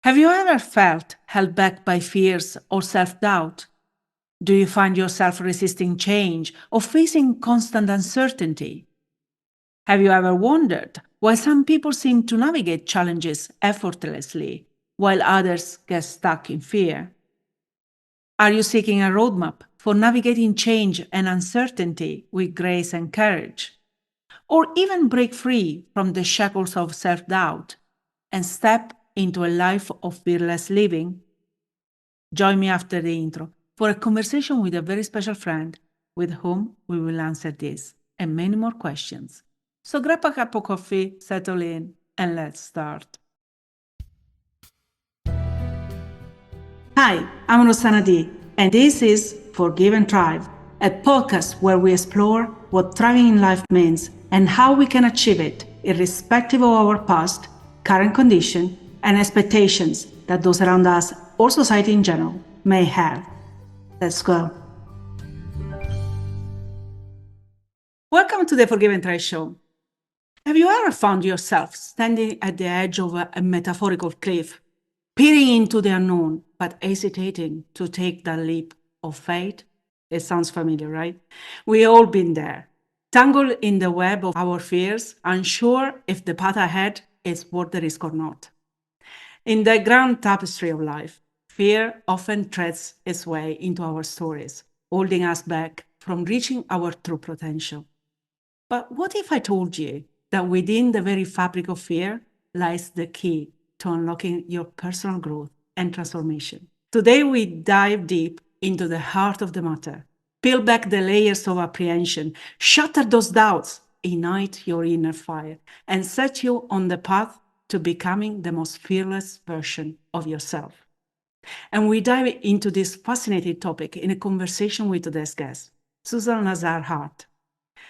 Have you ever felt held back by fears or self-doubt? Do you find yourself resisting change or facing constant uncertainty? Have you ever wondered why some people seem to navigate challenges effortlessly while others get stuck in fear? Are you seeking a roadmap for navigating change and uncertainty with grace and courage? Or even break free from the shackles of self-doubt and step into a life of fearless living? Join me after the intro for a conversation with a very special friend with whom we will answer this and many more questions. So grab a cup of coffee, settle in, and let's start. Hi, I'm Rosanna D, and this is Forgive and Thrive, a podcast where we explore what thriving in life means and how we can achieve it, irrespective of our past, current condition, and expectations that those around us or society in general may have. Let's go. Welcome to the Forgive and Thrive show. Have you ever found yourself standing at the edge of a metaphorical cliff, peering into the unknown, but hesitating to take that leap of faith? It sounds familiar, right? We all been there, tangled in the web of our fears, unsure if the path ahead is worth the risk or not. In the grand tapestry of life, fear often threads its way into our stories, holding us back from reaching our true potential. But what if I told you that within the very fabric of fear lies the key to unlocking your personal growth and transformation? Today, we dive deep into the heart of the matter, peel back the layers of apprehension, shatter those doubts, ignite your inner fire, and set you on the path to becoming the most fearless version of yourself. And we dive into this fascinating topic in a conversation with today's guest, Susan Lazar Hart.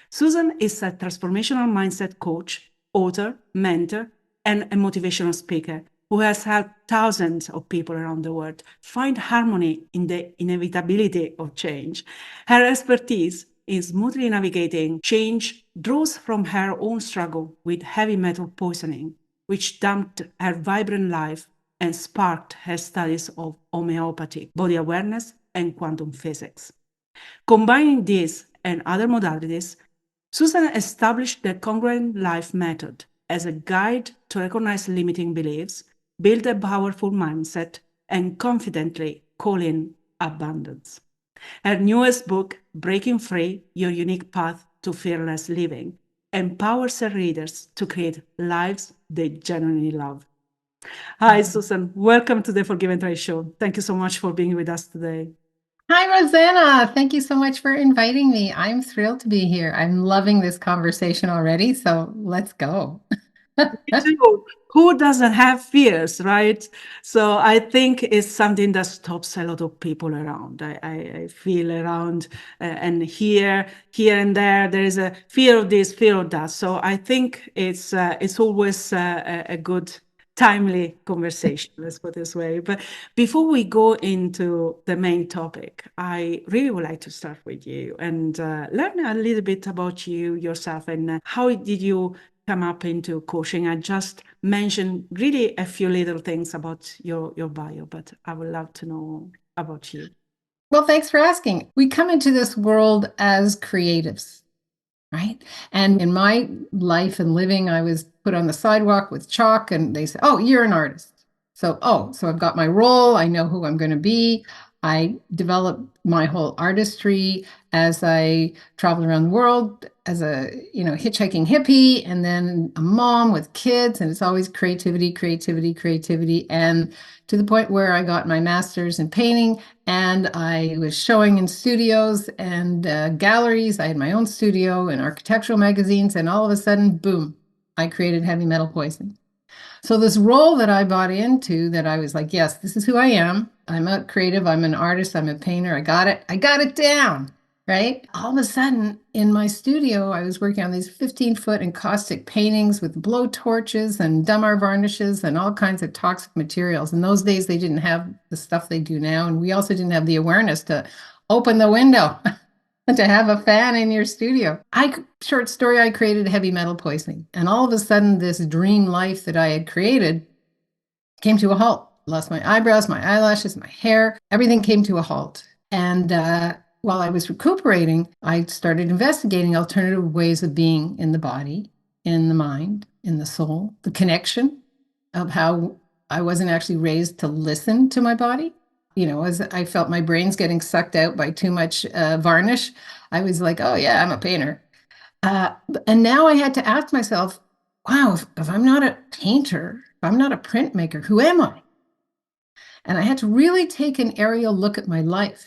Susan is a transformational mindset coach, author, mentor, and a motivational speaker who has helped thousands of people around the world find harmony in the inevitability of change. Her expertise in smoothly navigating change draws from her own struggle with heavy metal poisoning, which damped her vibrant life and sparked her studies of homeopathy, body awareness, and quantum physics. Combining these and other modalities, Susan established the Congruent Life Method as a guide to recognize limiting beliefs, build a powerful mindset, and confidently call in abundance. Her newest book, Breaking Free, Your Unique Path to Fearless Living, empowers her readers to create lives they genuinely love. Hi, Susan. Welcome to the Forgive and Try show. Thank you so much for being with us today. Hi, Rosanna. Thank you so much for inviting me. I'm thrilled to be here. I'm loving this conversation already, so let's go. Me too. Who doesn't have fears, right? So I think it's something that stops a lot of people around. I feel around and here and there is a fear of this, fear of that. So I think it's always a good timely conversation, let's put it this way. But before we go into the main topic, I really would like to start with you and learn a little bit about you yourself and how did you come up into coaching. I just mentioned really a few little things about your bio, but I would love to know about you. Well, thanks for asking. We come into this world as creatives, right? And in my life and living, I was put on the sidewalk with chalk and they said, "Oh, you're an artist." So I've got my role. I know who I'm going to be. I developed my whole artistry as I traveled around the world as a, hitchhiking hippie and then a mom with kids. And it's always creativity, creativity, creativity. And to the point where I got my master's in painting and I was showing in studios and galleries. I had my own studio and architectural magazines. And all of a sudden, boom, I created Heavy Metal Poison. So this role that I bought into, that I was like, yes, this is who I am. I'm a creative. I'm an artist. I'm a painter. I got it. I got it down, right? All of a sudden in my studio, I was working on these 15-foot encaustic paintings with blow torches and Dumar varnishes and all kinds of toxic materials. In those days, they didn't have the stuff they do now. And we also didn't have the awareness to open the window to have a fan in your studio. Short story, I created Heavy Metal Poisoning. And all of a sudden, this dream life that I had created came to a halt. Lost my eyebrows, my eyelashes, my hair. Everything came to a halt. And while I was recuperating, I started investigating alternative ways of being in the body, in the mind, in the soul, the connection of how I wasn't actually raised to listen to my body. As I felt my brain's getting sucked out by too much varnish, I was like, oh, yeah, I'm a painter. Uh, and now I had to ask myself, wow, if I'm not a painter, if I'm not a printmaker, who am I? And I had to really take an aerial look at my life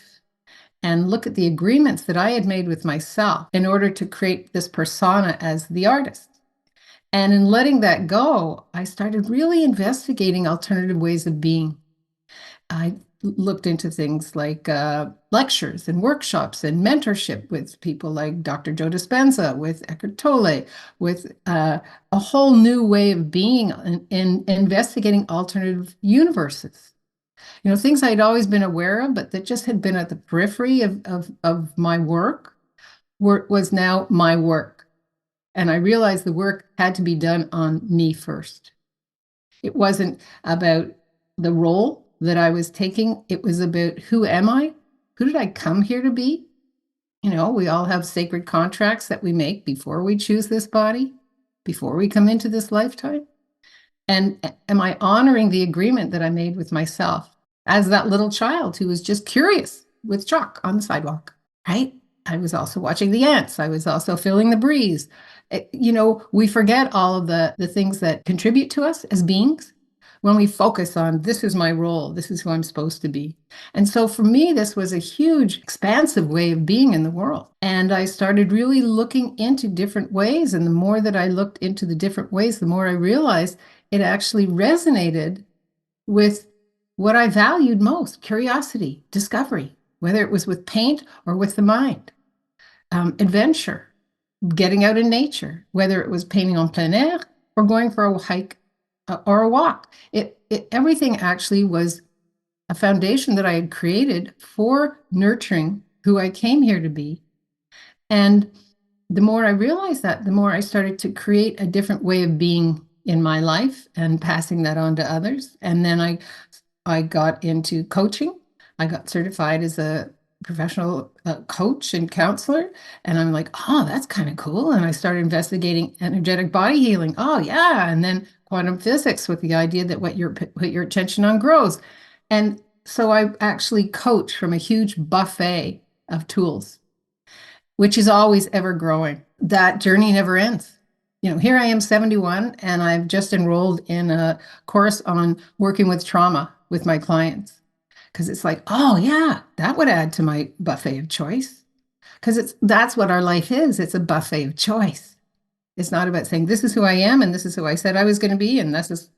and look at the agreements that I had made with myself in order to create this persona as the artist. And in letting that go, I started really investigating alternative ways of being. I looked into things like lectures and workshops and mentorship with people like Dr. Joe Dispenza, with Eckhart Tolle, with a whole new way of being in investigating alternative universes. Things I'd always been aware of, but that just had been at the periphery of my work was now my work. And I realized the work had to be done on me first. It wasn't about the role that I was taking. It was about, who am I? Who did I come here to be? We all have sacred contracts that we make before we choose this body, before we come into this lifetime. And am I honoring the agreement that I made with myself as that little child who was just curious with chalk on the sidewalk, right? I was also watching the ants. I was also feeling the breeze. We forget all of the things that contribute to us as beings when we focus on, this is my role, this is who I'm supposed to be. And so for me, this was a huge, expansive way of being in the world. And I started really looking into different ways. And the more that I looked into the different ways, the more I realized it actually resonated with what I valued most: curiosity, discovery, whether it was with paint or with the mind, adventure, getting out in nature, whether it was painting en plein air or going for a hike or a walk. Everything actually was a foundation that I had created for nurturing who I came here to be. And the more I realized that, the more I started to create a different way of being in my life and passing that on to others. And then I got into coaching. I got certified as a professional coach and counselor. And I'm like, oh, that's kind of cool. And I started investigating energetic body healing. Oh, yeah. And then quantum physics, with the idea that what you put your attention on grows. And so I actually coach from a huge buffet of tools, which is always ever growing. That journey never ends. Here I am, 71, and I've just enrolled in a course on working with trauma with my clients. Because it's like, oh, yeah, that would add to my buffet of choice. Because that's what our life is. It's a buffet of choice. It's not about saying, this is who I am, and this is who I said I was going to be. And this is,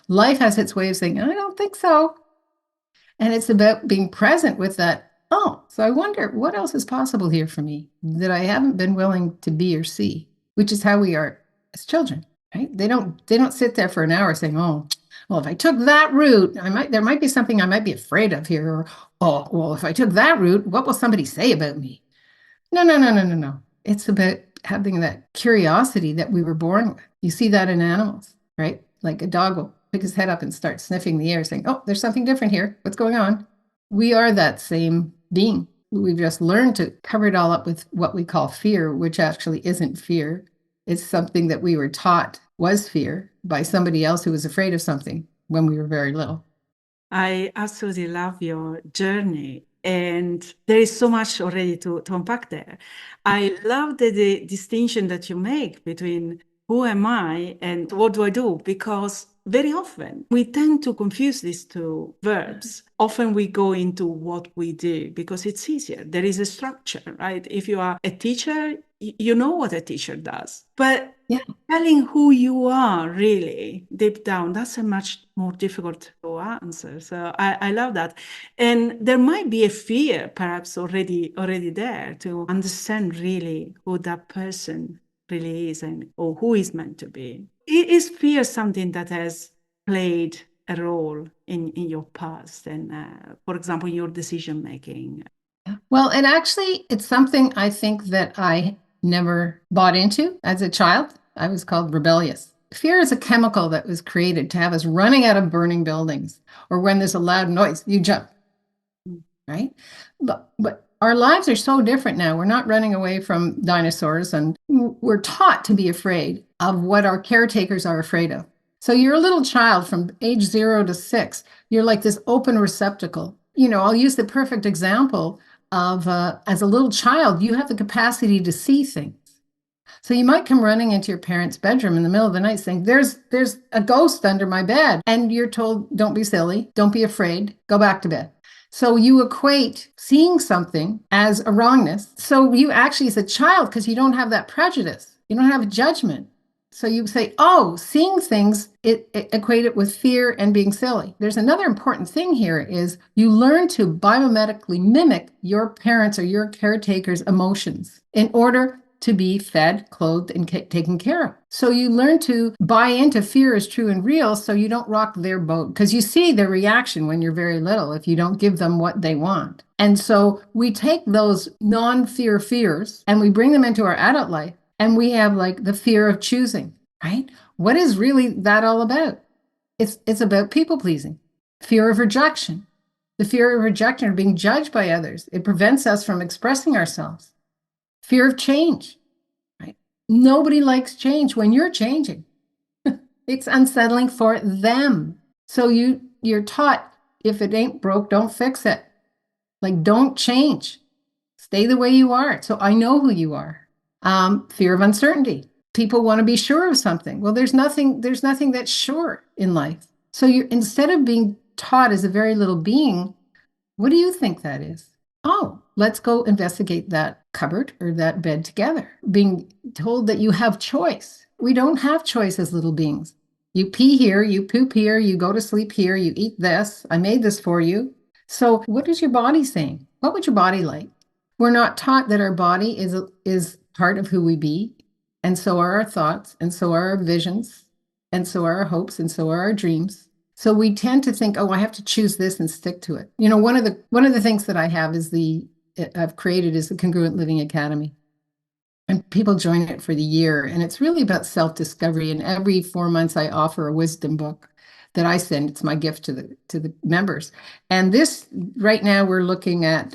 life has its way of saying, I don't think so. And it's about being present with that. Oh, so I wonder what else is possible here for me that I haven't been willing to be or see, which is how we are as children, right? They don't sit there for an hour saying, oh, well, if I took that route, there might be something I might be afraid of here. Or, oh, well, if I took that route, what will somebody say about me? No, no, no, no, no, no. It's about having that curiosity that we were born with. You see that in animals, right? Like a dog will pick his head up and start sniffing the air, saying, oh, there's something different here. What's going on? We are that same being. We've just learned to cover it all up with what we call fear, which actually isn't fear. It's something that we were taught was fear by somebody else who was afraid of something when we were very little. I absolutely love your journey. And there is so much already to unpack there. I love the distinction that you make between who am I and what do I do? Because very often we tend to confuse these two verbs. Often we go into what we do because it's easier. There is a structure, right? If you are a teacher, you know what a teacher does. But Yeah. telling who you are really deep down, that's a much more difficult to answer. So I love that. And there might be a fear perhaps already there to understand really who that person really is and or who is meant to be. Is fear something that has played a role in your past and for example your decision making? Well, and actually, it's something I think that I never bought into as a child. I was called rebellious. fear is a chemical that was created to have us running out of burning buildings, or when there's a loud noise, you jump, right? But our lives are so different now. We're not running away from dinosaurs, and we're taught to be afraid of what our caretakers are afraid of. So you're a little child from age 0 to 6. You're like this open receptacle. I'll use the perfect example of as a little child, you have the capacity to see things. So you might come running into your parents' bedroom in the middle of the night saying, there's a ghost under my bed. And you're told, don't be silly, don't be afraid, go back to bed. So you equate seeing something as a wrongness. So you actually, as a child, because you don't have that prejudice, you don't have a judgment. So you say, oh, seeing things, it equate it with fear and being silly. There's another important thing here is you learn to biomedically mimic your parents' or your caretaker's emotions in order to be fed, clothed, and taken care of. So you learn to buy into fear is true and real, so you don't rock their boat, because you see their reaction when you're very little if you don't give them what they want. And so we take those non-fear fears and we bring them into our adult life, and we have like the fear of choosing, right? What is really that all about? It's about people pleasing, fear of rejection, the fear of rejection or being judged by others. It prevents us from expressing ourselves. Fear of change, right? Nobody likes change when you're changing. It's unsettling for them. So you're taught, if it ain't broke, don't fix it. Like, don't change. Stay the way you are. So I know who you are. Fear of uncertainty. People want to be sure of something. Well, there's nothing that's sure in life. So instead of being taught as a very little being, what do you think that is? Oh, let's go investigate that cupboard or that bed together. Being told that you have choice. We don't have choice as little beings. You pee here, you poop here, you go to sleep here, you eat this. I made this for you. So what is your body saying? What would your body like? We're not taught that our body is part of who we be. And so are our thoughts, and so are our visions, and so are our hopes, and so are our dreams. So we tend to think, oh, I have to choose this and stick to it. One of the things that I have is I've created is the Congruent Living Academy. And people join it for the year. And it's really about self-discovery. And every 4 months I offer a wisdom book that I send. It's my gift to the members. And this, right now, we're looking at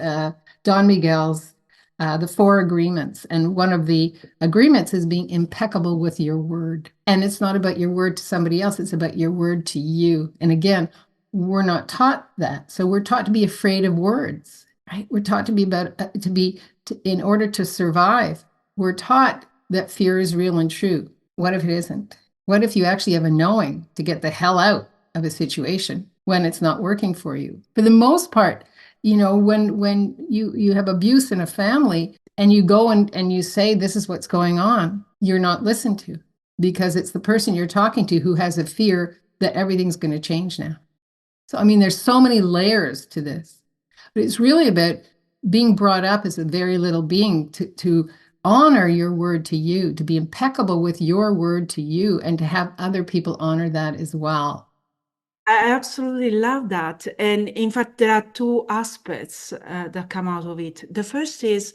Don Miguel's the 4 agreements. And one of the agreements is being impeccable with your word. And it's not about your word to somebody else, it's about your word to you. And again, we're not taught that. So we're taught to be afraid of words, right? We're taught to be in order to survive, we're taught that fear is real and true. What if it isn't? What if you actually have a knowing to get the hell out of a situation when it's not working for you? For the most part, when you have abuse in a family and you go and you say, this is what's going on, you're not listened to, because it's the person you're talking to who has a fear that everything's going to change now. So, there's so many layers to this, but it's really about being brought up as a very little being to honor your word to you, to be impeccable with your word to you, and to have other people honor that as well. I absolutely love that. And in fact, there are 2 aspects that come out of it. The first is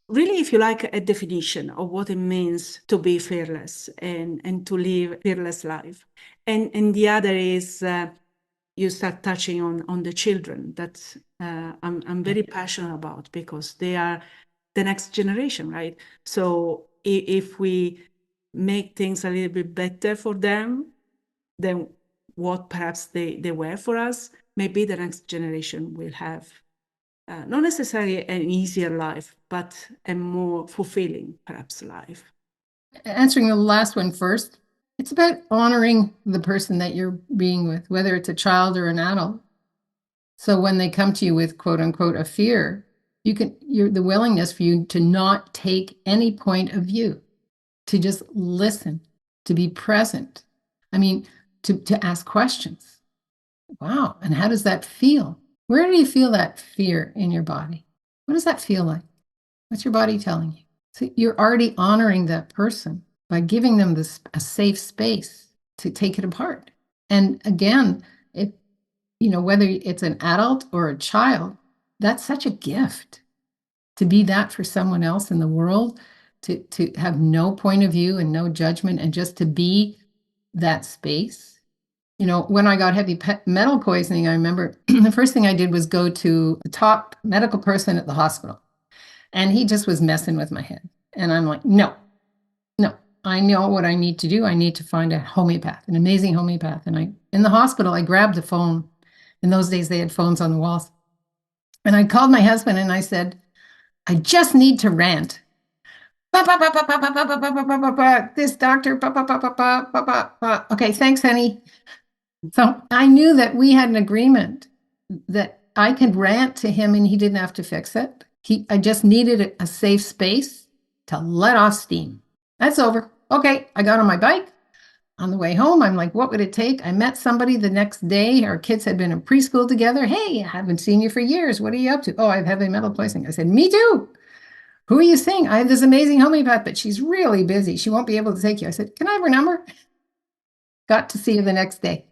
really, if you like, a definition of what it means to be fearless and to live a fearless life. And the other is you start touching on the children that I'm very passionate about, because they are the next generation, right? So if we make things a little bit better for them than what perhaps they were for us, maybe the next generation will have not necessarily an easier life, but a more fulfilling, perhaps, life. Answering the last one first, it's about honoring the person that you're being with, whether it's a child or an adult. So when they come to you with quote unquote a fear, you're the willingness for you to not take any point of view, to just listen, to be present. To ask questions. Wow. And how does that feel? Where do you feel that fear in your body? What does that feel like? What's your body telling you? So you're already honoring that person by giving them a safe space to take it apart. And again, whether it's an adult or a child, that's such a gift to be that for someone else in the world, to have no point of view and no judgment, and just to be that space. You know, when I got heavy metal poisoning, I remember the first thing I did was go to the top medical person at the hospital. And he just was messing with my head. And I'm like, no, no, I know what I need to do. I need to find a homeopath, an amazing homeopath. And in the hospital, I grabbed the phone. In those days, they had phones on the walls. And I called my husband and I said, I just need to rant. This doctor, okay, thanks, honey. So I knew that we had an agreement that I could rant to him and he didn't have to fix it. I just needed a safe space to let off steam. That's over. Okay, I got on my bike. On the way home, I'm like, what would it take? I met somebody the next day. Our kids had been in preschool together. Hey, I haven't seen you for years. What are you up to? Oh, I have heavy metal poisoning. I said, me too. Who are you seeing? I have this amazing homeopath, but she's really busy. She won't be able to take you. I said, can I have her number? Got to see you the next day.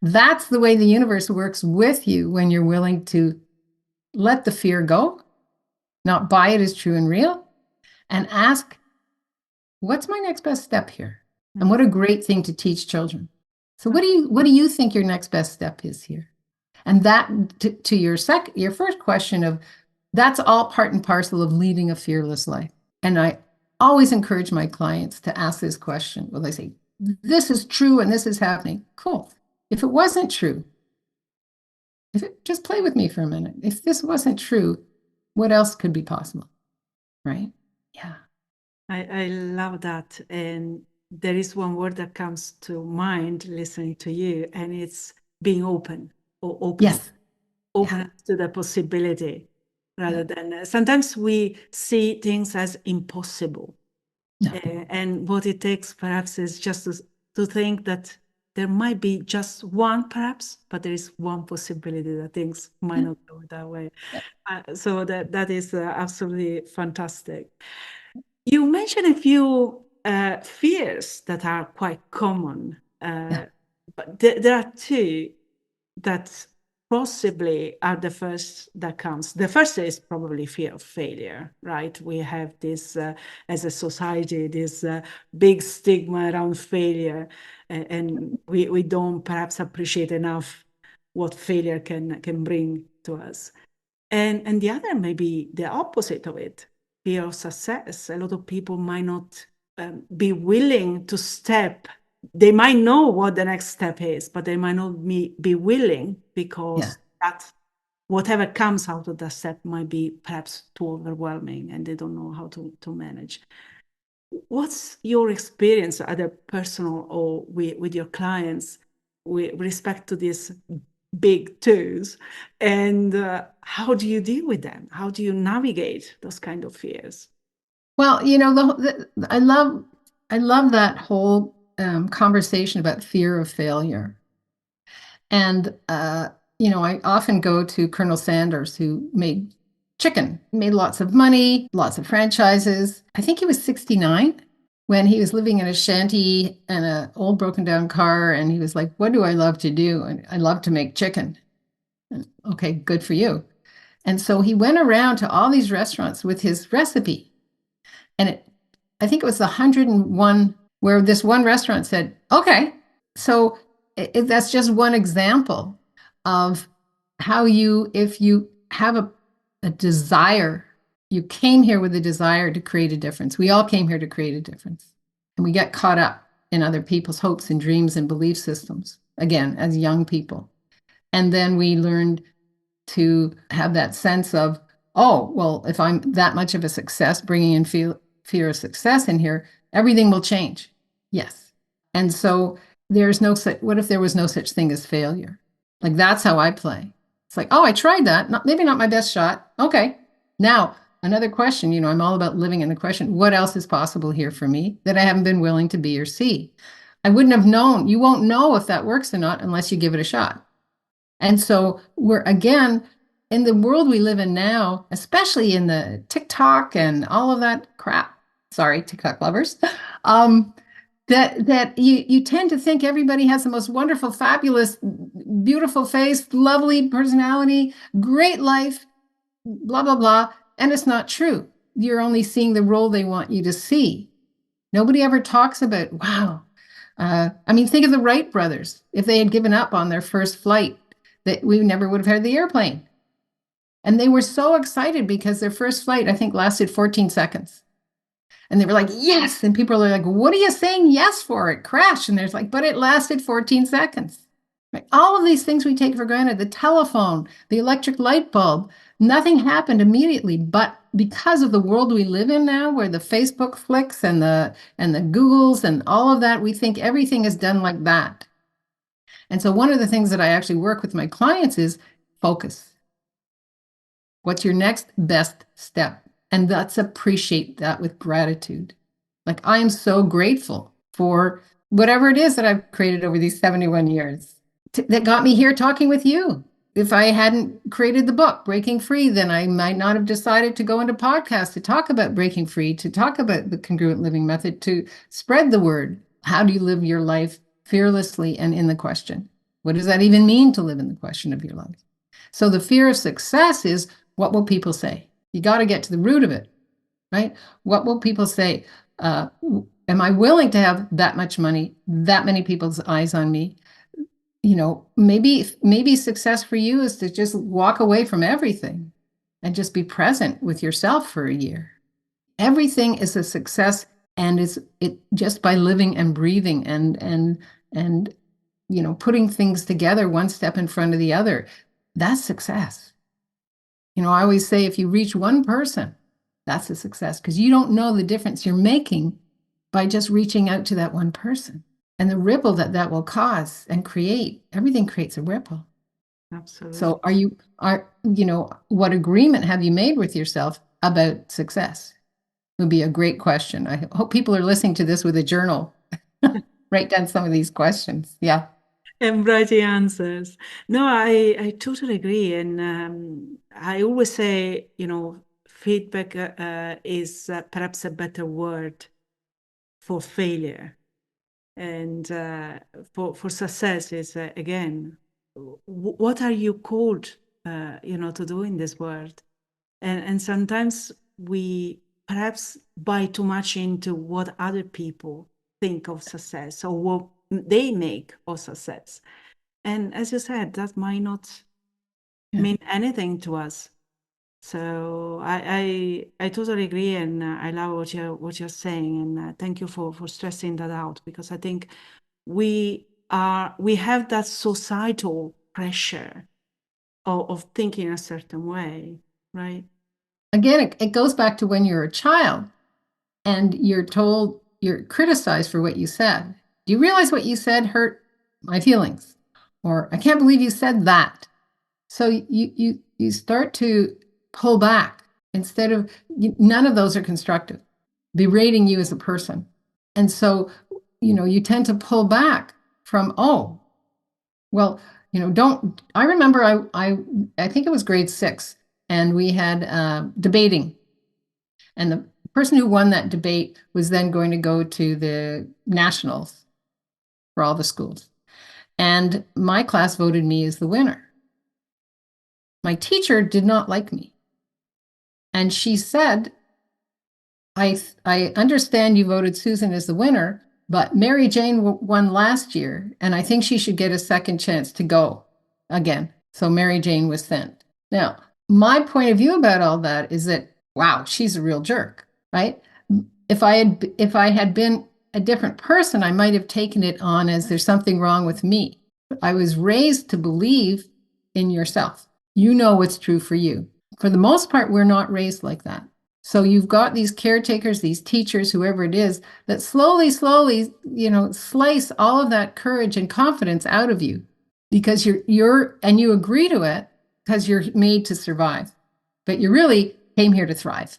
That's the way the universe works with you when you're willing to let the fear go, not buy it as true and real, and ask, what's my next best step here? And what a great thing to teach children. So what do you think your next best step is here? And that to your first question of that's all part and parcel of leading a fearless life. And I always encourage my clients to ask this question. Well, they say, this is true and this is happening. Cool. If it wasn't true, just play with me for a minute. If this wasn't true, what else could be possible? Right? Yeah. I love that. And there is one word that comes to mind listening to you, and it's being open or open. Yes. Open to the possibility rather than sometimes we see things as impossible. No. And what it takes perhaps is just to think that there might be just one perhaps, but there is one possibility that things might not go that way. So that is absolutely fantastic. You mentioned a few fears that are quite common, but there are two that possibly are the first that comes. The first is probably fear of failure, right? We have this, as a society, this big stigma around failure, and we don't perhaps appreciate enough what failure can bring to us. And the other may be the opposite of it, fear of success. A lot of people might not be willing to step. They might know what the next step is, but they might not be willing because that whatever comes out of that step might be perhaps too overwhelming and they don't know how to manage. What's your experience, either personal or with your clients, with respect to these big twos, and how do you deal with them? How do you navigate those kind of fears? Well, you know, I love that whole conversation about fear of failure. And you know, I often go to Colonel Sanders, who made chicken, made lots of money, lots of franchises. I think he was 69 when he was living in a shanty and an old broken down car. And he was like, what do I love to do? And I love to make chicken. And, okay, good for you. And so he went around to all these restaurants with his recipe. And I think it was the 101 where this one restaurant said, okay, so that's just one example of how if you have a desire, you came here with a desire to create a difference. We all came here to create a difference. And we get caught up in other people's hopes and dreams and belief systems, again, as young people. And then we learned to have that sense of, oh, well, if I'm that much of a success, bringing in fear of success in here, everything will change. Yes. And so there's no such, what if there was no such thing as failure? Like, that's how I play. It's like, oh, I tried that. Maybe not my best shot. Okay. Now, another question, you know, I'm all about living in the question, what else is possible here for me that I haven't been willing to be or see? I wouldn't have known. You won't know if that works or not unless you give it a shot. And so we're, again, in the world we live in now, especially in the TikTok and all of that crap, sorry, TikTok lovers, that you tend to think everybody has the most wonderful, fabulous, beautiful face, lovely personality, great life, blah, blah, blah. And it's not true. You're only seeing the role they want you to see. Nobody ever talks about, wow, I mean, think of the Wright brothers. If they had given up on their first flight, that we never would have had the airplane. And they were so excited because their first flight, I think, lasted 14 seconds. And they were like, yes. And people are like, what are you saying yes for? It crashed. And there's like, but it lasted 14 seconds. Right? All of these things we take for granted, the telephone, the electric light bulb, nothing happened immediately. But because of the world we live in now, where the Facebook flicks and the Googles and all of that, we think everything is done like that. And so one of the things that I actually work with my clients is focus. What's your next best step? And let's appreciate that with gratitude. Like, I am so grateful for whatever it is that I've created over these 71 years that got me here talking with you. If I hadn't created the book, Breaking Free, then I might not have decided to go into podcasts to talk about breaking free, to talk about the congruent living method, to spread the word. How do you live your life fearlessly and in the question? What does that even mean to live in the question of your life? So the fear of success is, what will people say? You got to get to the root of it, right? What will people say? Am I willing to have that much money, that many people's eyes on me? You know, maybe success for you is to just walk away from everything and just be present with yourself for a year. Everything is a success, and it just by living and breathing and you know, putting things together one step in front of the other. That's success. You know, I always say, if you reach one person, that's a success, because you don't know the difference you're making by just reaching out to that one person. And the ripple that will cause and create, everything creates a ripple. Absolutely. So you know, what agreement have you made with yourself about success? Would be a great question. I hope people are listening to this with a journal. Write down some of these questions. Yeah. And writing answers. No, I totally agree. And I always say, you know, feedback is perhaps a better word for failure. And for success is, again, what are you called, you know, to do in this world? And sometimes we perhaps buy too much into what other people think of success or what they make of success. And as you said, that might not mean anything to us. So I totally agree, and I love what you're saying, and thank you for stressing that out, because I think we have that societal pressure of thinking a certain way, right? Again, it goes back to when you're a child and you're criticized for what you said. Do you realize what you said hurt my feelings? Or I can't believe you said that. So you start to pull back instead of, none of those are constructive, berating you as a person. And so, you know, you tend to pull back from, oh, well, you know, I remember I think it was grade 6, and we had debating. And the person who won that debate was then going to go to the nationals for all the schools. And my class voted me as the winner. My teacher did not like me. And she said, I understand you voted Susan as the winner, but Mary Jane won last year, and I think she should get a second chance to go again. So Mary Jane was sent. Now, my point of view about all that is that, wow, she's a real jerk, right? If I had been a different person, I might have taken it on as there's something wrong with me. I was raised to believe in yourself. You know what's true for you. For the most part, we're not raised like that. So you've got these caretakers, these teachers, whoever it is, that slowly, you know, slice all of that courage and confidence out of you, because and you agree to it because you're made to survive, but you really came here to thrive.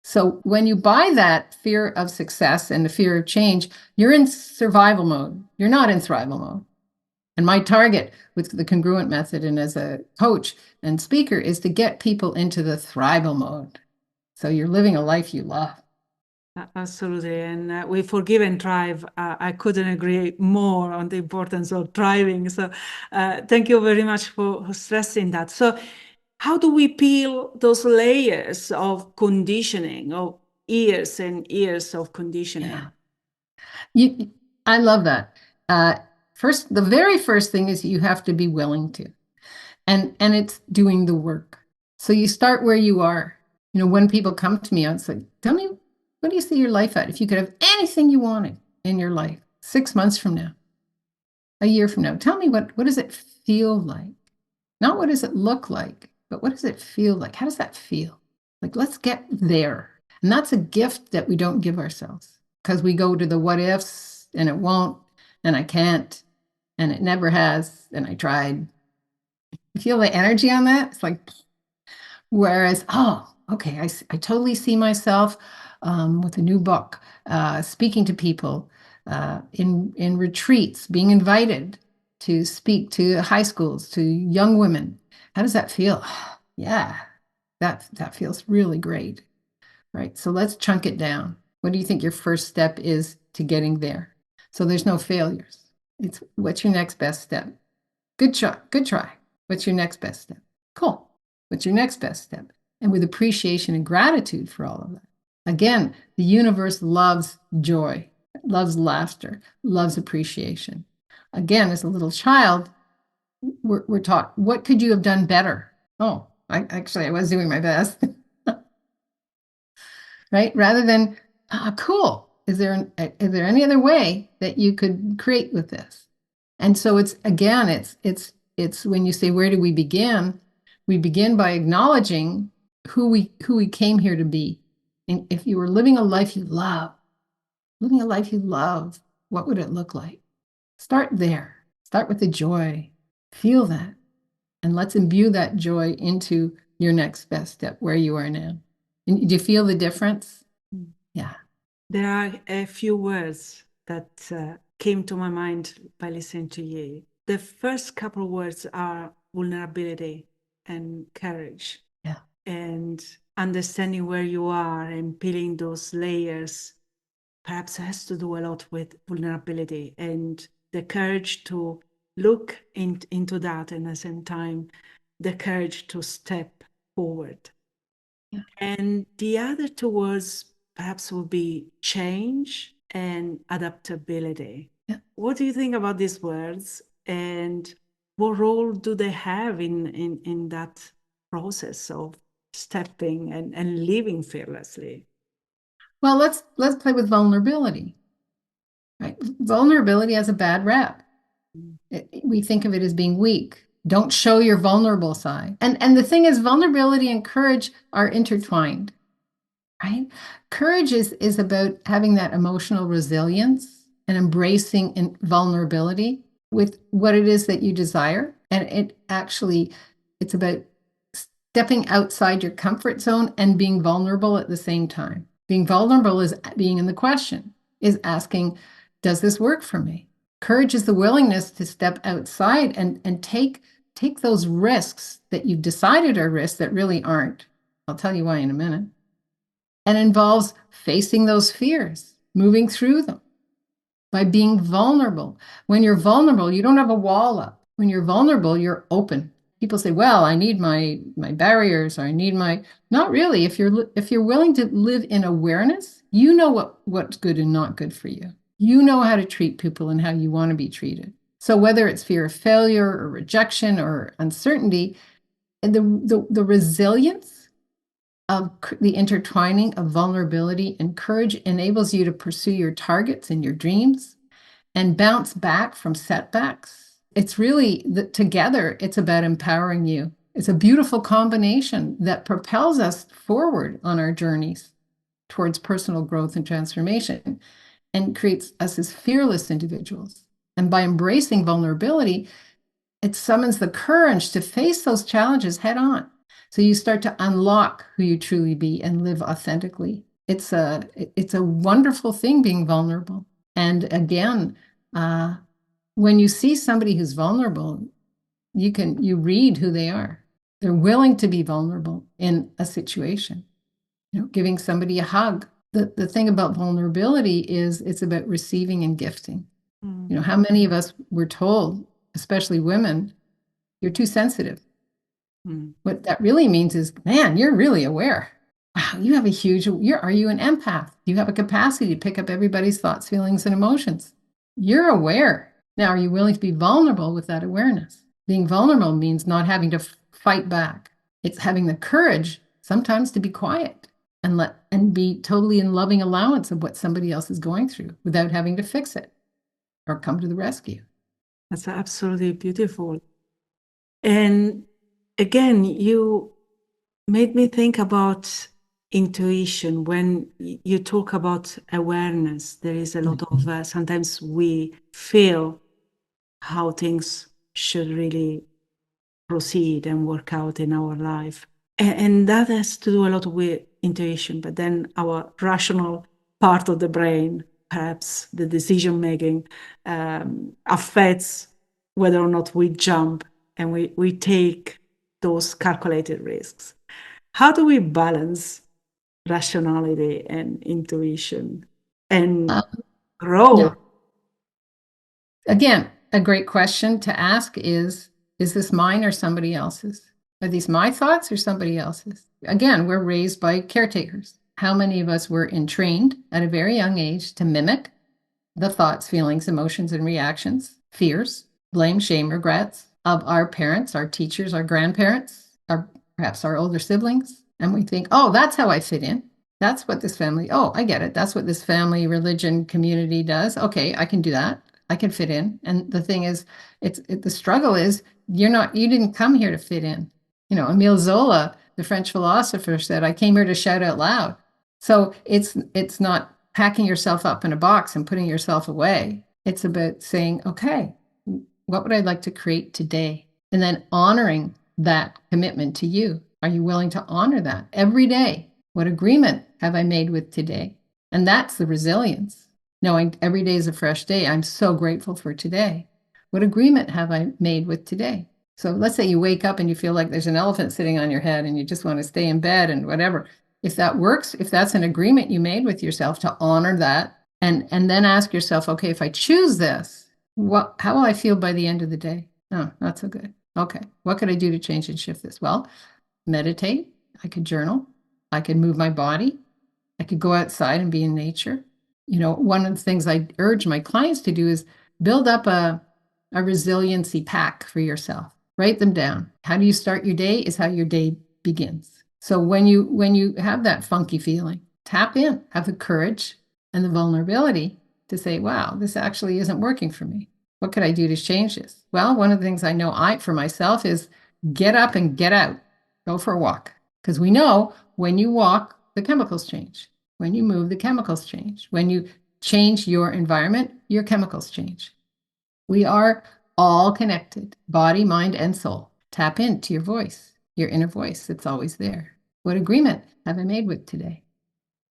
So when you buy that fear of success and the fear of change, you're in survival mode. You're not in thrival mode. And my target with the congruent method and as a coach and speaker is to get people into the thrival mode. So you're living a life you love. Absolutely. And we forgive and thrive. I couldn't agree more on the importance of thriving. So thank you very much for stressing that. So how do we peel those layers of conditioning, of years and years of conditioning? Yeah. I love that. First, the very first thing is you have to be willing to, and it's doing the work. So you start where you are. When people come to me, I was like, tell me, what do you see your life at? If you could have anything you wanted in your life, 6 months from now, a year from now, tell me what does it feel like? Not what does it look like, but what does it feel like? How does that feel? Like, let's get there. And that's a gift that we don't give ourselves because we go to the what ifs and it won't, and I can't, and it never has, and I tried. You feel the energy on that? It's like, whereas, oh, okay, I totally see myself with a new book, speaking to people in retreats, being invited to speak to high schools, to young women. How does that feel? Yeah, that feels really great, right? So let's chunk it down. What do you think your first step is to getting there? So there's no failures. It's what's your next best step? Good shot, good try. What's your next best step? Cool. What's your next best step? And with appreciation and gratitude for all of that. Again, the universe loves joy, loves laughter, loves appreciation. Again, as a little child, we're taught, what could you have done better? Oh, I was doing my best. Right? Rather than, cool. Is there any other way that you could create with this? And so it's when you say, where do we begin? We begin by acknowledging who we came here to be. And if you were living a life you love, what would it look like? Start there. Start with the joy. Feel that. And let's imbue that joy into your next best step, where you are now. And do you feel the difference? Yeah. There are a few words that came to my mind by listening to you. The first couple of words are vulnerability and courage. Yeah. And understanding where you are and peeling those layers perhaps has to do a lot with vulnerability and the courage to look into that, and at the same time, the courage to step forward. Yeah. And the other two words perhaps would be change and adaptability. Yeah. What do you think about these words, and what role do they have in that process of stepping and living fearlessly? Well, let's play with vulnerability. Right? Vulnerability has a bad rap. We think of it as being weak. Don't show your vulnerable side. And the thing is, vulnerability and courage are intertwined, right? Courage is about having that emotional resilience and embracing vulnerability with what it is that you desire. And it's about stepping outside your comfort zone and being vulnerable at the same time. Being vulnerable is being in the question, is asking, does this work for me? Courage is the willingness to step outside and take those risks that you've decided are risks that really aren't. I'll tell you why in a minute. And involves facing those fears, moving through them by being vulnerable. When you're vulnerable, you don't have a wall up. When you're vulnerable, you're open. People say, well, I need my barriers, or I need my, not really. If you're willing to live in awareness, you know what's good and not good for you. You know how to treat people and how you want to be treated. So whether it's fear of failure or rejection or uncertainty, and the resilience of the intertwining of vulnerability and courage enables you to pursue your targets and your dreams and bounce back from setbacks. It's really together, it's about empowering you. It's a beautiful combination that propels us forward on our journeys towards personal growth and transformation and creates us as fearless individuals. And by embracing vulnerability, it summons the courage to face those challenges head on. So you start to unlock who you truly be and live authentically. It's a wonderful thing being vulnerable. And again, when you see somebody who's vulnerable, you read who they are. They're willing to be vulnerable in a situation. Giving somebody a hug. The thing about vulnerability is it's about receiving and gifting. How many of us were told, especially women, you're too sensitive. What that really means is, man, you're really aware. Wow, you have are you an empath? You have a capacity to pick up everybody's thoughts, feelings, and emotions. You're aware. Now, are you willing to be vulnerable with that awareness? Being vulnerable means not having to fight back. It's having the courage sometimes to be quiet and be totally in loving allowance of what somebody else is going through without having to fix it or come to the rescue. That's absolutely beautiful. And again, you made me think about intuition. When you talk about awareness, there is a lot of, sometimes we feel how things should really proceed and work out in our life. And that has to do a lot with intuition, but then our rational part of the brain, perhaps the decision making, affects whether or not we jump and we take those calculated risks. How do we balance rationality and intuition and grow? Yeah. Again, a great question to ask is this mine or somebody else's? Are these my thoughts or somebody else's? Again, we're raised by caretakers. How many of us were entrained at a very young age to mimic the thoughts, feelings, emotions, and reactions, fears, blame, shame, regrets of our parents, our teachers, our grandparents, perhaps our older siblings? And we think, oh, that's how I fit in. That's what this family, oh, I get it. That's what this family, religion, community does. Okay, I can do that. I can fit in. And the thing is, the struggle is you didn't come here to fit in. Emile Zola, the French philosopher, said, I came here to shout out loud. So it's not packing yourself up in a box and putting yourself away. It's about saying, okay, what would I like to create today? And then honoring that commitment to you. Are you willing to honor that every day? What agreement have I made with today? And that's the resilience. Knowing every day is a fresh day. I'm so grateful for today. What agreement have I made with today? So let's say you wake up and you feel like there's an elephant sitting on your head and you just want to stay in bed and whatever. If that works, if that's an agreement you made with yourself to honor that, and then ask yourself, okay, if I choose this, how will I feel by the end of the day? Oh, not so good. Okay, what could I do to change and shift this? Well, meditate. I could journal. I could move my body. I could go outside and be in nature. One of the things I urge my clients to do is build up a resiliency pack for yourself. Write them down. How do you start your day is how your day begins. So when you have that funky feeling, tap in, have the courage and the vulnerability to say, wow, this actually isn't working for me. What could I do to change this? Well, one of the things I know for myself is get up and get out. Go for a walk. Because we know when you walk, the chemicals change. When you move, the chemicals change. When you change your environment, your chemicals change. We are all connected, body, mind, and soul. Tap into your voice, your inner voice that's always there. What agreement have I made with today?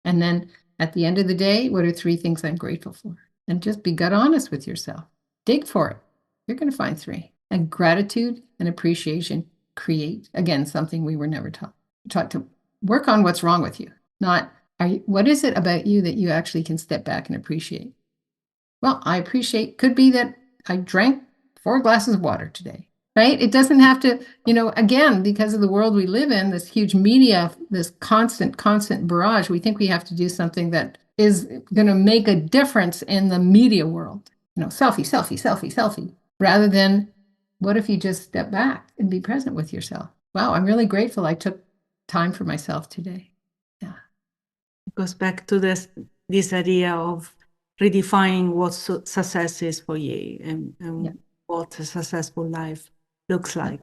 And then at the end of the day, what are 3 things I'm grateful for? And just be gut honest with yourself. Dig for it. You're going to find 3. And gratitude and appreciation create, again, something we were never taught. Taught to work on what's wrong with you, not what is it about you that you actually can step back and appreciate? Well, I appreciate, could be that I drank 4 glasses of water today, right? It doesn't have to, again, because of the world we live in, this huge media, this constant barrage, we think we have to do something that is going to make a difference in the media world. Selfie, selfie, selfie, selfie, rather than what if you just step back and be present with yourself? Wow, I'm really grateful I took time for myself today. Yeah. It goes back to this idea of redefining what success is for you and what a successful life looks like.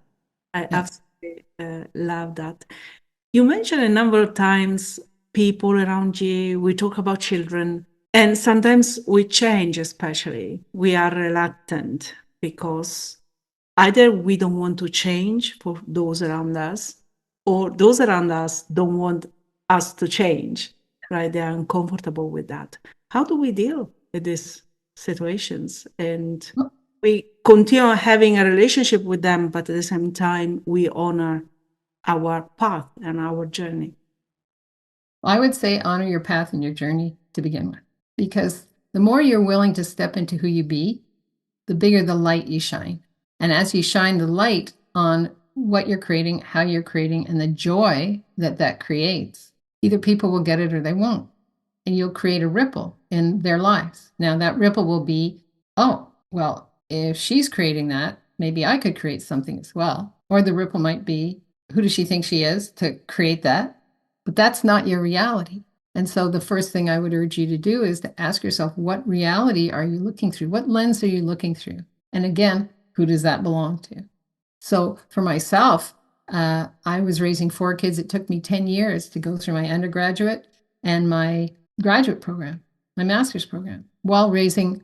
I absolutely love that. You mentioned a number of times people around you, we talk about children, and sometimes we change, especially. We are reluctant because either we don't want to change for those around us, or those around us don't want us to change, right? They're uncomfortable with that. How do we deal with these situations? And we continue having a relationship with them, but at the same time, we honor our path and our journey. I would say honor your path and your journey to begin with, because the more you're willing to step into who you be, the bigger the light you shine. And as you shine the light on what you're creating, how you're creating, and the joy that creates, either people will get it or they won't. And you'll create a ripple in their lives. Now, that ripple will be, oh, well, if she's creating that, maybe I could create something as well. Or the ripple might be, who does she think she is to create that? But that's not your reality. And so the first thing I would urge you to do is to ask yourself, what reality are you looking through? What lens are you looking through? And again, who does that belong to? So for myself, I was raising 4 kids. It took me 10 years to go through my undergraduate and my graduate program, my master's program, while raising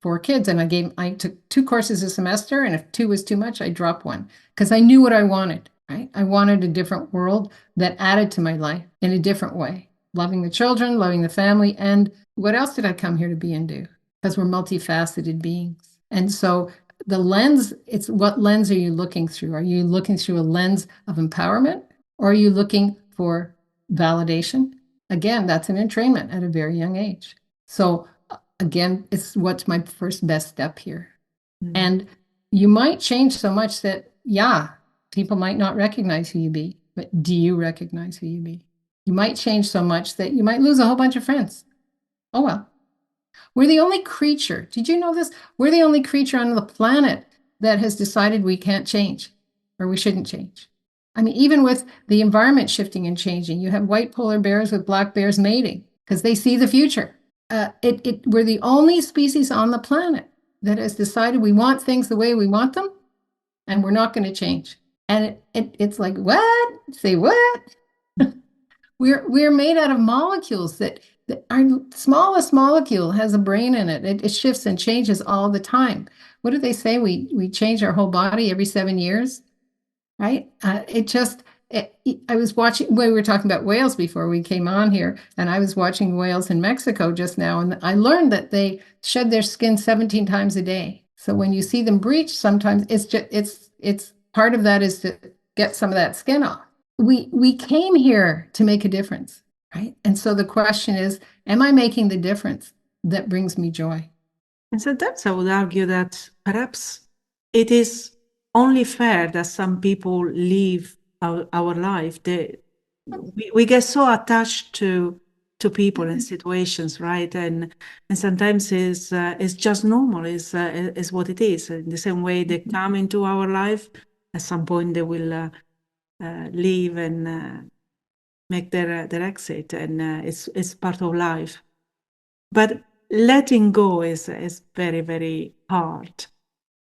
4 kids. And I took 2 courses a semester, and if 2 was too much, I dropped one because I knew what I wanted, right? I wanted a different world that added to my life in a different way, loving the children, loving the family. And what else did I come here to be and do? Because we're multifaceted beings. And so the lens, it's what lens are you looking through? Are you looking through a lens of empowerment, or are you looking for validation? Again, that's an entrainment at a very young age. So again, it's what's my first best step here. And you might change so much that, yeah, people might not recognize who you be, but do you recognize who you be? You might change so much that you might lose a whole bunch of friends. Oh, well. We're the only creature. Did you know this? We're the only creature on the planet that has decided we can't change or we shouldn't change. I mean, even with the environment shifting and changing, you have white polar bears with black bears mating because they see the future. We're the only species on the planet that has decided we want things the way we want them, and we're not going to change. And it's like, what? Say what? We're made out of molecules that our smallest molecule has a brain in it. It shifts and changes all the time. What do they say? We change our whole body every 7 years, right? I was watching, we were talking about whales before we came on here, and I was watching whales in Mexico just now, and I learned that they shed their skin 17 times a day. So when you see them breach, sometimes it's part of that is to get some of that skin off. We came here to make a difference, right? And so the question is, am I making the difference that brings me joy? And sometimes I would argue that perhaps it is only fair that some people live our life. We get so attached to people and situations, right? And sometimes it's just normal, is what it is. In the same way they come into our life, at some point they will leave and make their exit, and it's part of life. But letting go is very, very hard.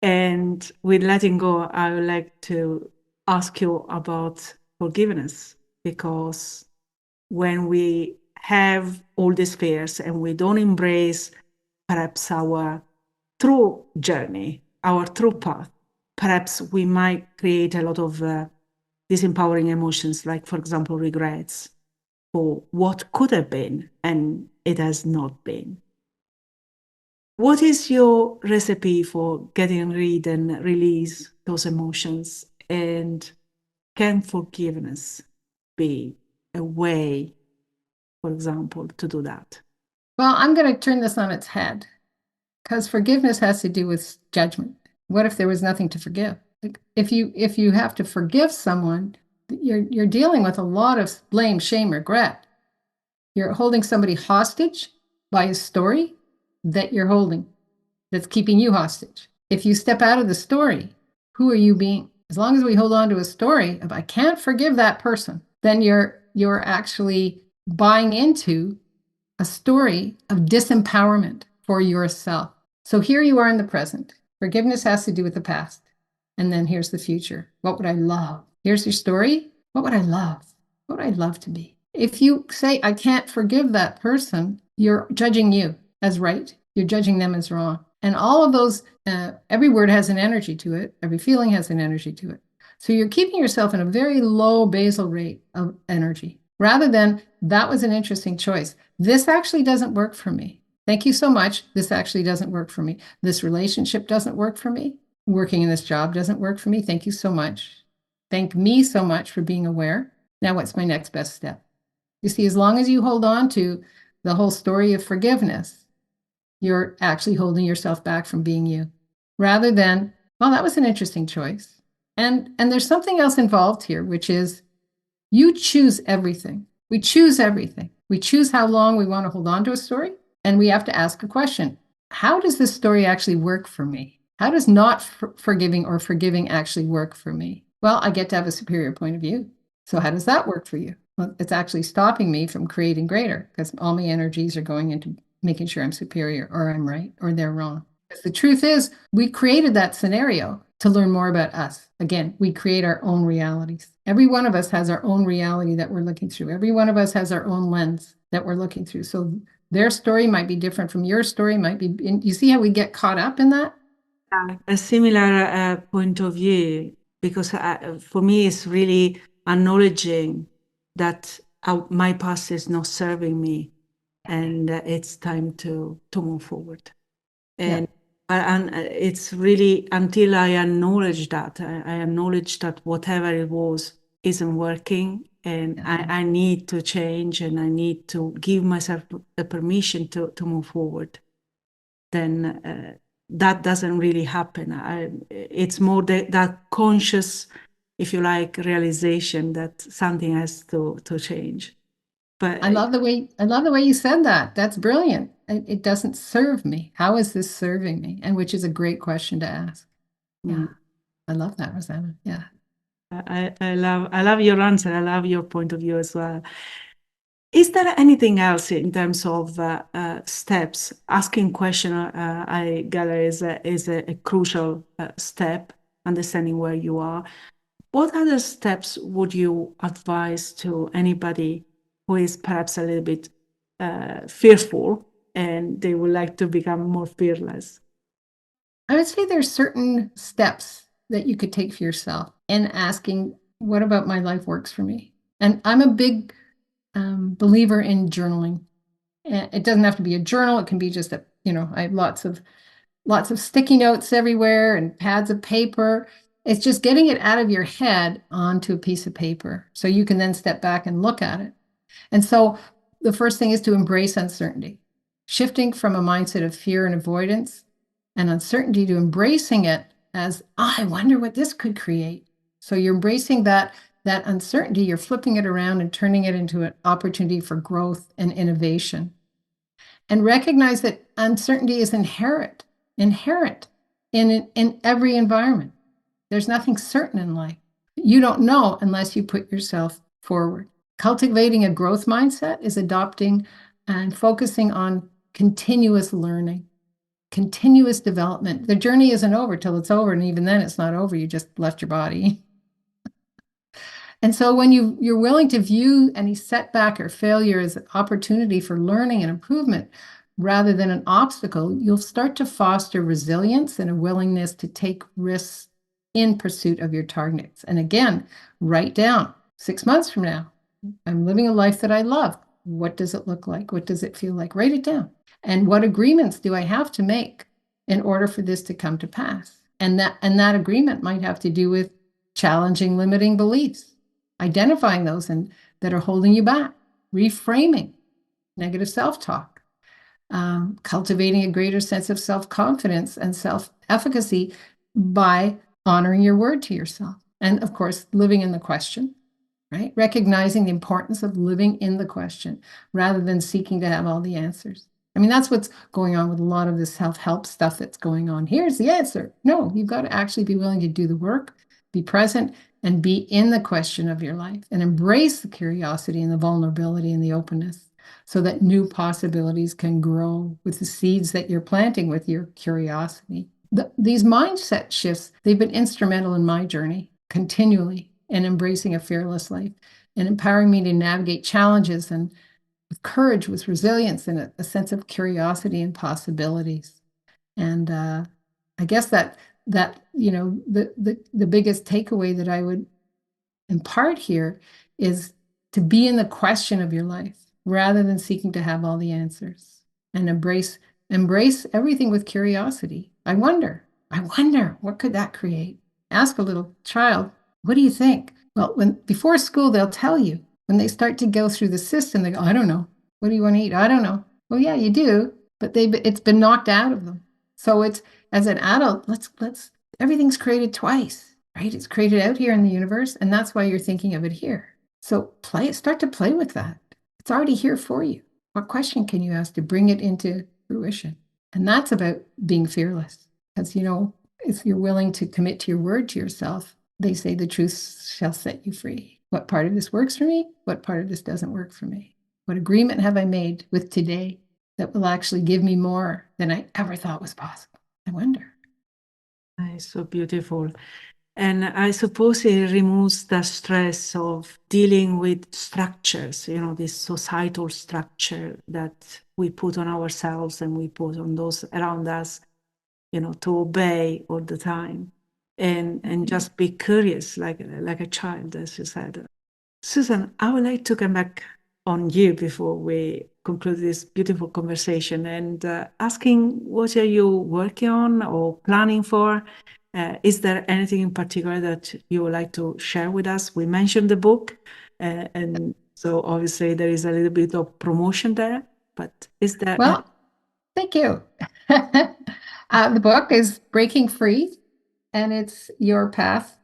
And with letting go, I would like to ask you about forgiveness, because when we have all these fears and we don't embrace perhaps our true journey, our true path, perhaps we might create a lot of disempowering emotions, like, for example, regrets for what could have been and it has not been. What is your recipe for getting rid and release those emotions? And can forgiveness be a way, for example, to do that? Well, I'm going to turn this on its head because forgiveness has to do with judgment. What if there was nothing to forgive? Like if you have to forgive someone, you're dealing with a lot of blame, shame, regret. You're holding somebody hostage by a story that you're holding that's keeping you hostage. If you step out of the story, who are you being? As long as we hold on to a story of I can't forgive that person, then you're actually buying into a story of disempowerment for yourself. So here you are in the present. Forgiveness has to do with the past. And then here's the future. What would I love? Here's your story. What would I love? What would I love to be? If you say, I can't forgive that person, you're judging you as right. You're judging them as wrong. And all of those, every word has an energy to it. Every feeling has an energy to it. So you're keeping yourself in a very low basal rate of energy, rather than that was an interesting choice. This actually doesn't work for me. Thank you so much. This actually doesn't work for me. This relationship doesn't work for me. Working in this job doesn't work for me. Thank you so much. Thank me so much for being aware. Now, what's my next best step? You see, as long as you hold on to the whole story of forgiveness, you're actually holding yourself back from being you, rather than, well, that was an interesting choice. And there's something else involved here, which is you choose everything. We choose everything. We choose how long we want to hold on to a story, and we have to ask a question. How does this story actually work for me? How does not forgiving or forgiving actually work for me? Well, I get to have a superior point of view. So how does that work for you? Well, it's actually stopping me from creating greater because all my energies are going into making sure I'm superior or I'm right or they're wrong. Because the truth is, we created that scenario to learn more about us. Again, we create our own realities. Every one of us has our own reality that we're looking through. Every one of us has our own lens that we're looking through. So their story might be different from your story, might be, you see how we get caught up in that? A similar point of view, because for me, it's really acknowledging that my past is not serving me, and it's time to move forward. And it's really until I acknowledge that, I acknowledge that whatever it was isn't working, and I need to change, and I need to give myself the permission to move forward. Then that doesn't really happen. It's more that conscious, if you like, realization that something has to change. But I love the way you said that. That's brilliant. It doesn't serve me. How is this serving me? And which is a great question to ask. Yeah. I love that, Rosanna. Yeah. I love your answer. I love your point of view as well. Is there anything else in terms of steps? Asking question, I gather, is a crucial step, understanding where you are. What other steps would you advise to anybody who is perhaps a little bit fearful and they would like to become more fearless? I would say there's certain steps that you could take for yourself in asking, what about my life works for me? And I'm a big believer in journaling. It doesn't have to be a journal. It can be just I have lots of sticky notes everywhere and pads of paper. It's just getting it out of your head onto a piece of paper so you can then step back and look at it. And so the first thing is to embrace uncertainty, shifting from a mindset of fear and avoidance and uncertainty to embracing it as, I wonder what this could create. So you're embracing that uncertainty, you're flipping it around and turning it into an opportunity for growth and innovation. And recognize that uncertainty is inherent in every environment. There's nothing certain in life. You don't know unless you put yourself forward. Cultivating a growth mindset is adopting and focusing on continuous learning, continuous development. The journey isn't over till it's over, and even then it's not over. You just left your body. And so when you're willing to view any setback or failure as an opportunity for learning and improvement rather than an obstacle, you'll start to foster resilience and a willingness to take risks in pursuit of your targets. And again, write down 6 months from now, I'm living a life that I love. What does it look like? What does it feel like? Write it down. And what agreements do I have to make in order for this to come to pass? And that agreement might have to do with challenging limiting beliefs, identifying those that are holding you back, reframing negative self-talk, cultivating a greater sense of self-confidence and self-efficacy by honoring your word to yourself. And of course, living in the question, right? Recognizing the importance of living in the question rather than seeking to have all the answers. I mean, that's what's going on with a lot of this self-help stuff that's going on. Here's the answer. No, you've got to actually be willing to do the work, be present, and be in the question of your life and embrace the curiosity and the vulnerability and the openness so that new possibilities can grow with the seeds that you're planting with your curiosity. These mindset shifts, they've been instrumental in my journey continually in embracing a fearless life and empowering me to navigate challenges and with courage, with resilience, and a sense of curiosity and possibilities. And I guess that the biggest takeaway that I would impart here is to be in the question of your life rather than seeking to have all the answers, and embrace everything with curiosity. I wonder what could that create? Ask a little child, what do you think? Well, before school, they'll tell you. When they start to go through the system, they go, I don't know. What do you want to eat? I don't know. Well, yeah, you do, but it's been knocked out of them. So it's, as an adult, everything's created twice, right? It's created out here in the universe, and that's why you're thinking of it here. So start to play with that. It's already here for you. What question can you ask to bring it into fruition? And that's about being fearless. Because, if you're willing to commit to your word to yourself, they say the truth shall set you free. What part of this works for me? What part of this doesn't work for me? What agreement have I made with today that will actually give me more than I ever thought was possible? I wonder. It's so beautiful. And I suppose it removes the stress of dealing with structures, this societal structure that we put on ourselves and we put on those around us, to obey all the time and just be curious like a child, as you said. Susan, I would like to come back on you before we conclude this beautiful conversation and asking what are you working on or planning for? Is there anything in particular that you would like to share with us? We mentioned the book, and so obviously there is a little bit of promotion there, but is there Well, thank you. The book is Breaking Free, and it's your path,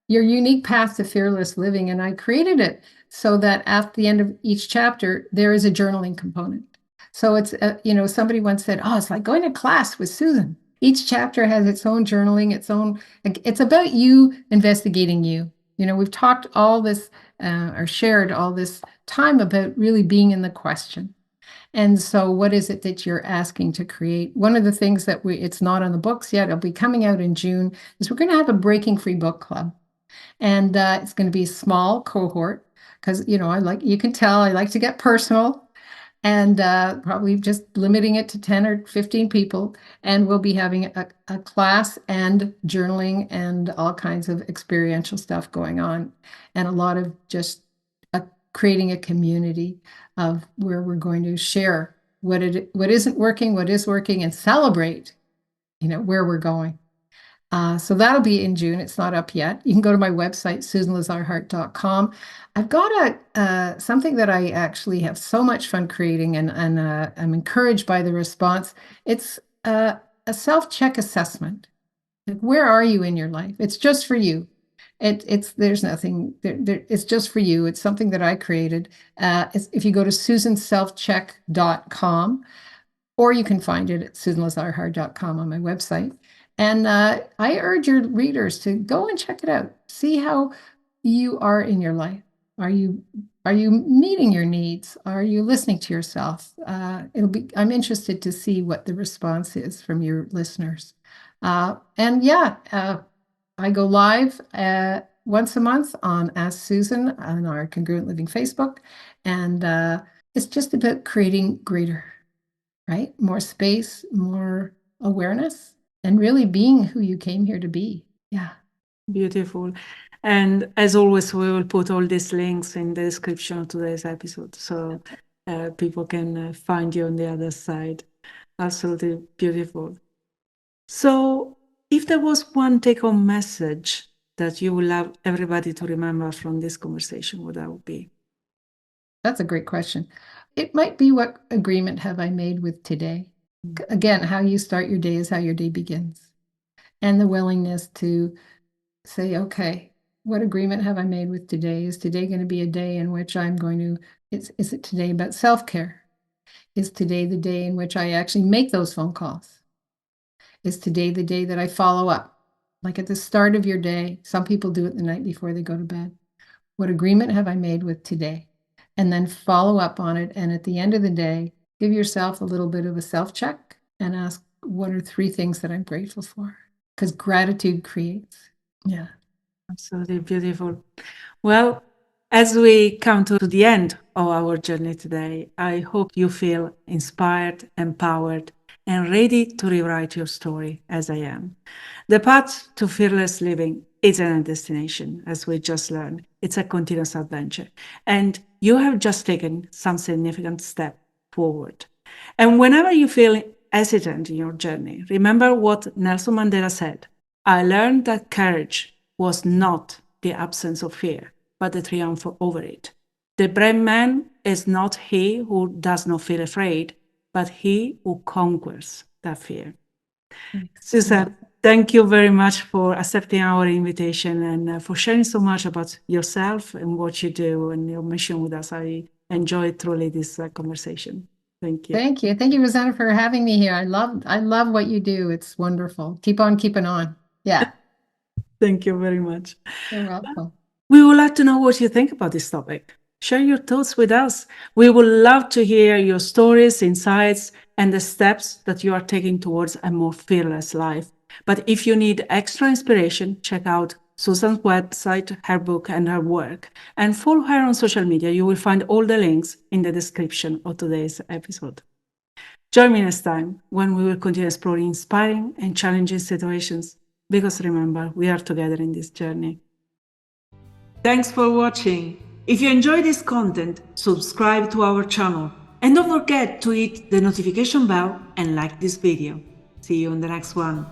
your unique path to fearless living. And I created it so that at the end of each chapter, there is a journaling component. So it's, somebody once said, oh, it's like going to class with Susan. Each chapter has its own journaling, it's about you investigating you. We've talked all this or shared all this time about really being in the question. And so what is it that you're asking to create? One of the things that it's not on the books yet, it'll be coming out in June, is we're going to have a Breaking Free book club. And it's going to be a small cohort because, you can tell I like to get personal and probably just limiting it to 10 or 15 people. And we'll be having a class and journaling and all kinds of experiential stuff going on. And a lot of just creating a community of where we're going to share what isn't working, what is working, and celebrate, where we're going. So that'll be in June. It's not up yet. You can go to my website, susanlazarhart.com. I've got something that I actually have so much fun creating, and I'm encouraged by the response. It's a self-check assessment. Like, where are you in your life? It's just for you. There's nothing there, it's just for you. It's something that I created. If you go to susanselfcheck.com, or you can find it at susanlazarhart.com on my website. And I urge your readers to go and check it out. See how you are in your life. Are you meeting your needs? Are you listening to yourself? I'm interested to see what the response is from your listeners. And yeah, I go live once a month on Ask Susan on our Congruent Living Facebook. And it's just about creating greater, right? More space, more awareness, and really being who you came here to be. Yeah. beautiful. And as always, we will put all these links in the description of today's episode so people can find you on the other side. Absolutely beautiful. So, if there was one take-home message that you would love everybody to remember from this conversation, what that would be? That's a great question. It might be, what agreement have I made with today? Again, how you start your day is how your day begins. And the willingness to say, okay, what agreement have I made with today? Is today going to be a day in which I'm going to, is it today about self-care? Is today the day in which I actually make those phone calls? Is today the day that I follow up? Like at the start of your day, some people do it the night before they go to bed. What agreement have I made with today? And then follow up on it. And at the end of the day, give yourself a little bit of a self-check and ask, what are 3 things that I'm grateful for? Because gratitude creates. Yeah. Absolutely beautiful. Well, as we come to the end of our journey today, I hope you feel inspired, empowered, and ready to rewrite your story as I am. The path to fearless living isn't a destination, as we just learned. It's a continuous adventure. And you have just taken some significant step forward. And whenever you feel hesitant in your journey, remember what Nelson Mandela said. I learned that courage was not the absence of fear, but the triumph over it. The brave man is not he who does not feel afraid, but he who conquers that fear. Susan, thank you very much for accepting our invitation and for sharing so much about yourself and what you do and your mission with us. I enjoyed truly this conversation. Thank you. Thank you. Thank you, Rosanna, for having me here. I love what you do. It's wonderful. Keep on keeping on. Yeah. Thank you very much. You're welcome. We would like to know what you think about this topic. Share your thoughts with us. We would love to hear your stories, insights, and the steps that you are taking towards a more fearless life. But if you need extra inspiration, check out Susan's website, her book, and her work, and follow her on social media. You will find all the links in the description of today's episode. Join me next time when we will continue exploring inspiring and challenging situations, because remember, we are together in this journey. Thanks for watching. If you enjoy this content, subscribe to our channel and don't forget to hit the notification bell and like this video. See you in the next one.